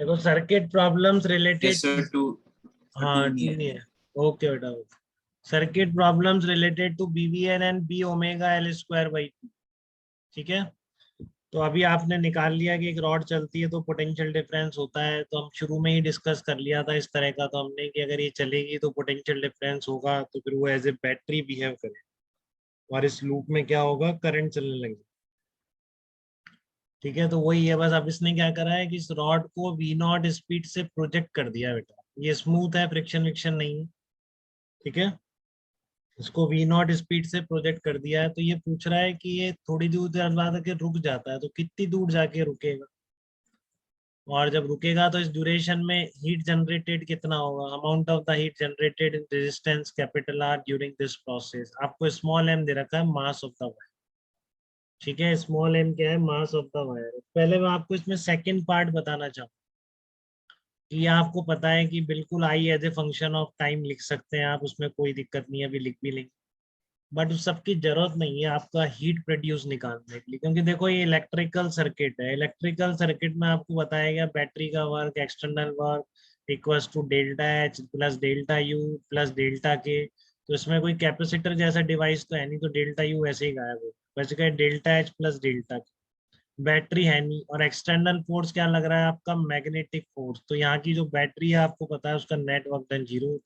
देखो circuit problems related, Yes, sir. हाँ To ठीक है, ओके बेटा। Circuit problems related to BVN and B omega L square by two, ठीक है। तो अभी आपने निकाल लिया कि एक रॉड चलती है तो पोटेंशियल डिफरेंस होता है, तो हम शुरू में ही डिस्कस कर लिया था इस तरह का, तो हमने कि अगर ये चलेगी तो पोटेंशियल डिफरेंस होगा, तो फिर वो एज ए बैटरी बिहेव करे और इस लूप में क्या होगा, करंट चलने लगेगा। ठीक है, तो वही है बस। अब इसने क्या करा है कि इस रॉड को वी नॉट स्पीड से प्रोजेक्ट कर दिया बेटा। ये स्मूथ है, फ्रिक्शन विक्शन नहीं है, ठीक है। इसको वी नॉट स्पीड से प्रोजेक्ट कर दिया है, तो ये पूछ रहा है कि ये थोड़ी दूर बाद आके रुक जाता है तो कितनी दूर जाके रुकेगा, और जब रुकेगा तो इस ड्यूरेशन में हीट जनरेटेड कितना होगा, amount of the heat generated in resistance capital R during this process. आपको स्मॉल एम दे रखा है, मास ऑफ द वायर, ठीक है। स्मॉल एम क्या है, मास ऑफ द वायर। पहले मैं आपको इसमें सेकंड पार्ट बताना चाहूँ कि ये आपको पता है कि बिल्कुल I as a function of time लिख सकते हैं आप, उसमें कोई दिक्कत नहीं है, अभी लिख भी लेंगे। बट उस सबकी जरूरत नहीं है आपका हीट प्रोड्यूस निकालने के लिए, क्योंकि देखो ये इलेक्ट्रिकल सर्किट है। इलेक्ट्रिकल सर्किट में आपको बताया गया बैटरी का work, external work equals to delta H plus delta U plus delta K. तो इसमें कोई कैपेसिटर जैसा डिवाइस तो है नहीं, तो डेल्टा यू ऐसे ही गायब हो बच गए, डेल्टा एच प्लस डेल्टा के। बैटरी है नहीं, और एक्सटर्नल फोर्स क्या लग रहा है आपका, मैग्नेटिक फोर्स। तो यहाँ की जो बैटरी है आपको पता है उसका नेट वर्क डन जीरो,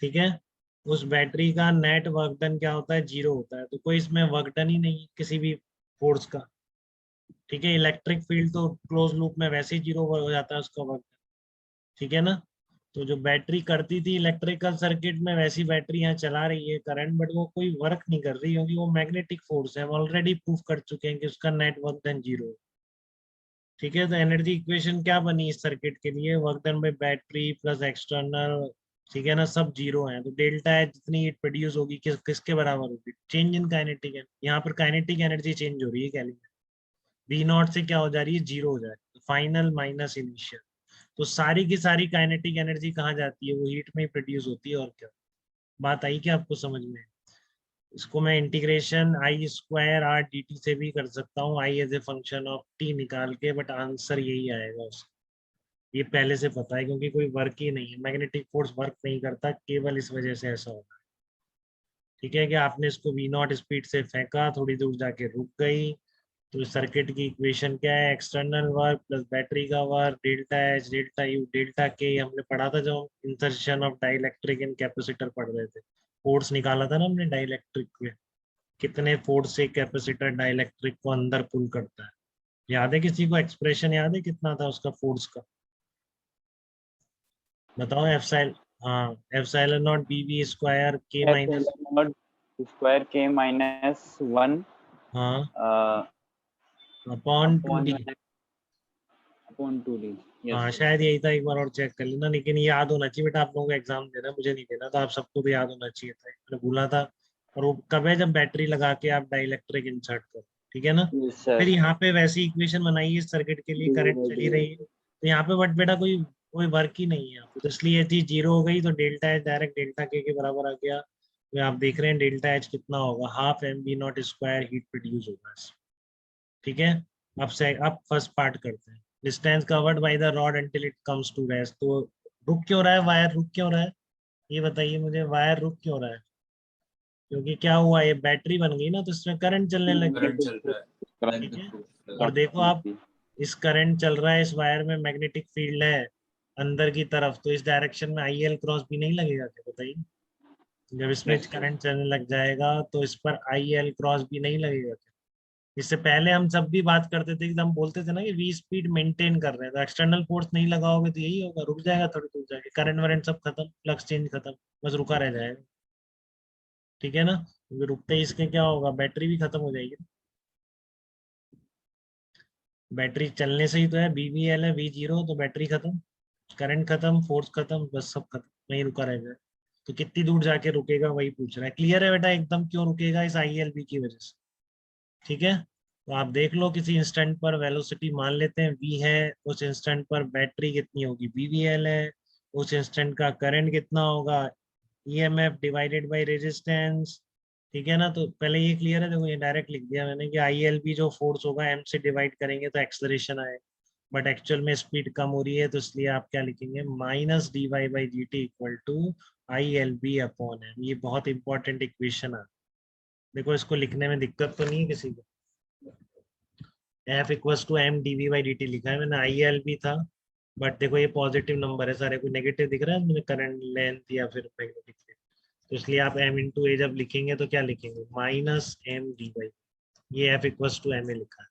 ठीक है। उस बैटरी का नेट वर्क डन क्या होता है, जीरो होता है। तो कोई इसमें वर्क डन ही नहीं किसी भी फोर्स का, ठीक है। इलेक्ट्रिक फील्ड तो क्लोज लूप में वैसे ही जीरो हो जाता है उसका वर्क, ठीक है ना। तो जो बैटरी करती थी इलेक्ट्रिकल सर्किट में, वैसी बैटरी यहाँ चला रही है करंट, बट वो कोई वर्क नहीं कर रही क्योंकि वो मैग्नेटिक फोर्स है। हम ऑलरेडी प्रूफ कर चुके हैं कि उसका नेट वर्क डन जीरो है, ठीक है। तो एनर्जी इक्वेशन क्या बनी इस सर्किट के लिए, work done by battery plus external, ठीक है ना, सब जीरो है। तो डेल्टा है जितनी हीट प्रोड्यूस होगी किसके बराबर होगी, चेंज इन काइनेटिक है। यहाँ पर काइनेटिक एनर्जी चेंज हो रही है कैलरी, बी नॉट से क्या हो जा रही है, जीरो हो जा रही है, फाइनल माइनस इनिशियल। तो सारी की सारी काइनेटिक एनर्जी कहाँ जाती है, वो हीट में ही प्रोड्यूस होती है। और क्या बात आई क्या आपको समझ में? इसको मैं integration I square R D T से भी कर सकता हूँ, I as a function of T निकाल के, बट आंसर यही आएगा उसका। ये पहले से पता है क्योंकि कोई वर्क ही नहीं है, मैग्नेटिक फोर्स वर्क नहीं करता, केवल इस वजह से ऐसा होगा, ठीक है। कि आपने इसको वी नॉट स्पीड से फेंका, थोड़ी दूर जाके रुक गई। तो सर्किट की इक्वेशन क्या है, एक्सटर्नल वर्क प्लस बैटरी का work delta H delta U delta के। हमने पढ़ा था जब हम insertion of dielectric in capacitor पढ़ रहे थे, फोर्स निकाला था ना हमने डाइलेक्ट्रिक में, कितने फोर्स से कैपेसिटर डाइलेक्ट्रिक को अंदर पुल करता है। याद है किसी को एक्सप्रेशन याद है कितना था उसका फोर्स का, बताओ। एफसाइल, हाँ, epsilon naught B V square K minus, epsilon naught square K minus 1 हाँ, upon two upon D. 2D। हाँ यस। शायद यही था, एक बार और चेक कर लेना। लेकिन ये याद होना चाहिए बेटा, आप लोगों को एग्जाम देना, मुझे नहीं देना, तो आप सबको तो याद होना चाहिए था, मैंने भूला था। और वो कब है, जब बैटरी लगा के आप डाइलेक्ट्रिक इंसर्ट करो, ठीक है ना। यस फिर सर। यहाँ पे वैसी इक्वेशन बनाई है सर्किट के लिए, करंट चली रही है, तो यहाँ पे बट बेटा कोई कोई वर्क ही नहीं है यहाँ पे, तो इसलिए ये चीज जीरो हो गई। तो डेल्टा एच डायरेक्ट डेल्टा के बराबर आ गया। तो आप देख रहे हैं डेल्टा एच कितना होगा, half M B naught square heat produce होगा, ठीक है। अब फर्स्ट पार्ट करते हैं, distance covered by the rod until it comes to rest. तो रुक क्यों रहा है वायर, रुक क्यों रहा है, ये बताइए मुझे, वायर रुक क्यों रहा है? क्योंकि क्या हुआ, ये बैटरी बन गई ना, तो इसमें करंट चलने लग गया, करंट चल रहा है, ठीक है। मैग्नेटिक और देखो आप, इस करंट चल रहा है, इस वायर में मैग्नेटिक फील्ड है अंदर की तरफ, तो इस डायरेक्शन में आई एल क्रॉस भी नहीं लगेगा क्या, बताइए। जब इसमें यस सर। करंट चलने लग जाएगा तो इस पर आई एल क्रॉस भी नहीं लगेगा। इससे पहले हम सब भी बात करते थे कि हम बोलते थे ना कि वी स्पीड मेंटेन कर रहे हैं, तो एक्सटर्नल फोर्स नहीं लगाओगे तो यही होगा, रुक जाएगा थोड़ी दूर जाके, करंट वरेंट सब खत्म, फ्लक्स चेंज खत्म, बस रुका रह जाएगा, ठीक है ना। क्योंकि रुकते ही इसके क्या होगा, बैटरी भी खत्म हो जाएगी। बैटरी चलने से ही तो है, बीवीएल है, वी जीरो, तो बैटरी खत्म, करंट खत्म, फोर्स खत्म, बस सब खत्म, नहीं रुका रह जाए। तो कितनी दूर जाके रुकेगा वही पूछ रहा है। क्लियर है बेटा एकदम, क्यों रुकेगा, इस आई एल बी की वजह से, ठीक है। तो आप देख लो, किसी इंस्टेंट पर वेलोसिटी मान लेते हैं v है, उस इंस्टेंट पर बैटरी कितनी होगी, बीवीएल है, उस इंस्टेंट का करंट कितना होगा, ईएमएफ डिवाइडेड बाय रेजिस्टेंस, ठीक है ना। तो पहले ये क्लियर है, देखो ये डायरेक्ट लिख दिया मैंने कि आई एल बी जो फोर्स होगा एम से डिवाइड करेंगे तो एक्सलरेशन आएगा, बट एक्चुअल में स्पीड कम हो रही है, तो इसलिए आप क्या लिखेंगे, minus D Y by D T equal to I L B upon M. ये बहुत इंपॉर्टेंट इक्वेशन है, देखो इसको लिखने में दिक्कत तो नहीं है किसी को। F equals to M D V by D T लिखा है मैंने, आई एल बी था, बट देखो ये पॉजिटिव नंबर है सारे, कोई नेगेटिव दिख रहा है करंट लेंथ या फिर मैग्नेटिक फील्ड, तो इसलिए आप एम इंटू ए जब लिखेंगे तो क्या लिखेंगे, माइनस एम डी वाई। ये F equals to M A लिखा है,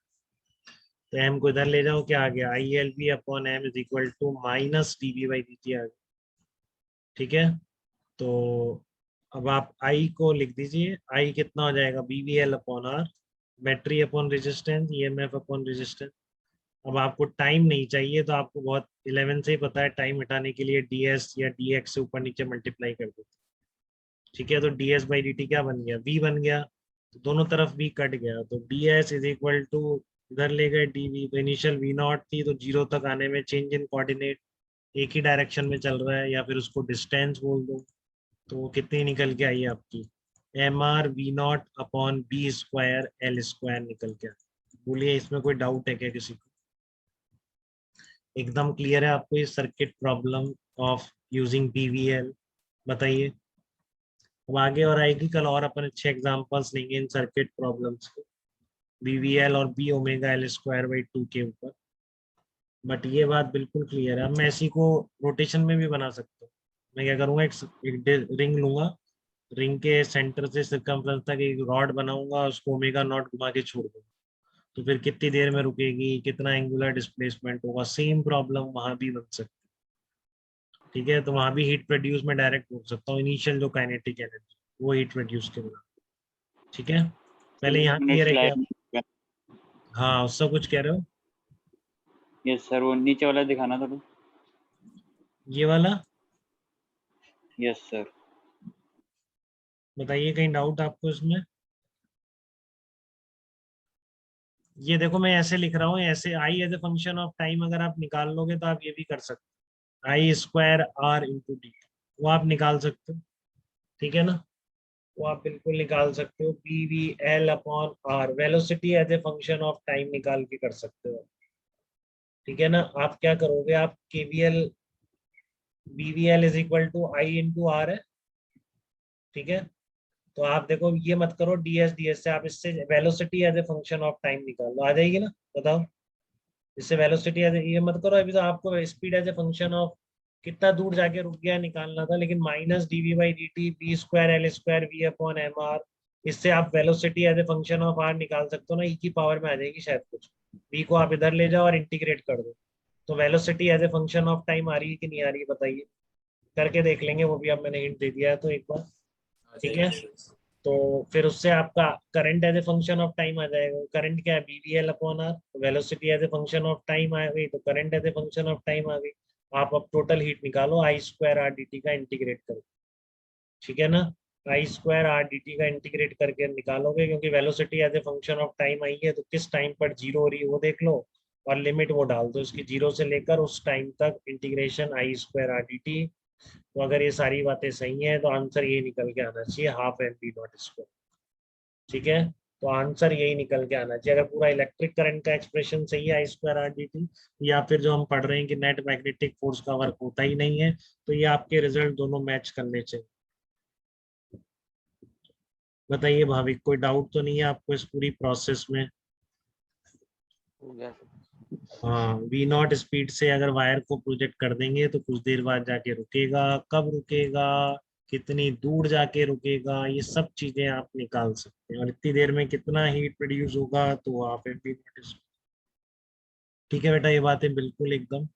तो एम को इधर ले जाओ, क्या आ गया, I L B upon M is equal to minus D V by D T आ गया। ठीक है, तो अब आप आई को लिख दीजिए, आई कितना हो जाएगा, B V L upon R, battery upon resistance, E M F upon resistance. अब आपको टाइम नहीं चाहिए, तो आपको बहुत 11 से ही पता है, टाइम हटाने के लिए डी एस या डी एक्स से ऊपर नीचे मल्टीप्लाई कर देते। ठीक है, तो D S by D T क्या बन गया, वी बन गया, तो दोनों तरफ वी कट गया, तो D S is equal to, इधर ले गए डी वी, तो इनिशियल वी नॉट थी, तो जीरो तक आने में चेंज इन कोऑर्डिनेट, एक ही डायरेक्शन में चल रहा है, या फिर उसको डिस्टेंस बोल दो, तो कितनी निकल के आई आपकी, M R V naught upon B square L square निकल के। बोलिए इसमें कोई डाउट है क्या किसी को, एकदम क्लियर है आपको ये circuit problem of using BVL, बताइए। अब आगे और आएगी, कल और अपन अच्छे एग्जांपल्स लेंगे इन सर्किट प्रॉब्लम्स के, बीवीएल और B omega L square by 2 के ऊपर, बट ये बात बिल्कुल क्लियर है। अब मैं इसी को रोटेशन में भी बना सकता हूँ, मैं क्या करूँगा, एक रिंग लूंगा, रिंग के सेंटर से सर्कमफ्रेंस तक एक रॉड बनाऊंगा, उसको ओमेगा नॉट घुमा के छोड़ दूंगा, तो फिर कितनी देर में रुकेगी, कितना एंगुलर डिस्प्लेसमेंट होगा, सेम प्रॉब्लम वहां भी बन सकती है। ठीक है, तो वहां भी हीट प्रोड्यूस में डायरेक्ट बोल सकता हूँ, इनिशियल जो काइनेटिक एनर्जी वो हीट प्रोड्यूस के बिना। ठीक है, पहले यहाँ क्लियर है क्या, हाँ उससे कुछ कह रहे हो, यस सर, वो नीचे वाला दिखाना थोड़ा। ये वाला, यस सर। बताइए कहीं डाउट आपको इसमें। ये देखो मैं ऐसे लिख रहा हूँ, ऐसे I as a function of time अगर आप निकाल लोगे तो आप ये भी कर सकते, आई स्क्वायर आर इंटू डी, वो आप निकाल सकते हो। ठीक है ना, वो आप बिल्कुल निकाल सकते हो, P V L upon R, velocity as a function of time निकाल के कर सकते हो। ठीक है ना, आप क्या करोगे, आप KVL, B V L is equal to I into R है। ठीक है, तो आप देखो ये मत करो डी एस से, आप इससे velocity as a function of time निकाल लो, आ जाएगी ना, बताओ। इससे वेलोसिटी एज ये मत करो, अभी तो आपको speed as a function of कितना दूर जाके रुक गया निकालना था, लेकिन minus D V by D T B square L square V upon M R, इससे आप velocity as a function of R निकाल सकते हो ना, ई की पावर में आ जाएगी शायद कुछ, वी को आप इधर ले जाओ और इंटीग्रेट कर दो, तो velocity as a function of time आ रही है कि नहीं आ रही है, बताइए, करके देख लेंगे वो भी, अब मैंने हिंट दे दिया है तो एक बार। ठीक है, तो फिर उससे आपका current as a function of time आ जाएगा, करंट क्या है, BVL upon R, velocity as a function of time आ गई, तो current as a function of time आ गई। आप अब टोटल हीट निकालो, I square R D T का इंटीग्रेट करो। ठीक है ना, I square R D T का इंटीग्रेट करके निकालोगे, क्योंकि velocity as a function of time आई है, तो किस टाइम पर जीरो हो रही है वो देख लो, और लिमिट वो डाल दो इसकी, जीरो से लेकर उस टाइम तक integration I square R D T. तो अगर ये सारी बातें सही हैं तो आंसर ये निकल के आना चाहिए, half M P naught square. ठीक है, तो आंसर यही निकल के आना चाहिए, अगर पूरा इलेक्ट्रिक करंट का एक्सप्रेशन सही है, आई स्क्वायर आर डी टी, या फिर जो हम पढ़ रहे हैं कि नेट मैग्नेटिक फोर्स का वर्क होता ही नहीं है, तो ये आपके रिजल्ट दोनों मैच करने चाहिए। बताइए भाविक, कोई डाउट तो नहीं है आपको इस पूरी प्रोसेस में। हाँ, वी नॉट स्पीड से अगर वायर को प्रोजेक्ट कर देंगे तो कुछ देर बाद जाके रुकेगा, कब रुकेगा, कितनी दूर जाके रुकेगा, ये सब चीजें आप निकाल सकते हैं, और इतनी देर में कितना हीट प्रोड्यूस होगा तो आप एमपी नॉट। ठीक है बेटा, ये बातें बिल्कुल एकदम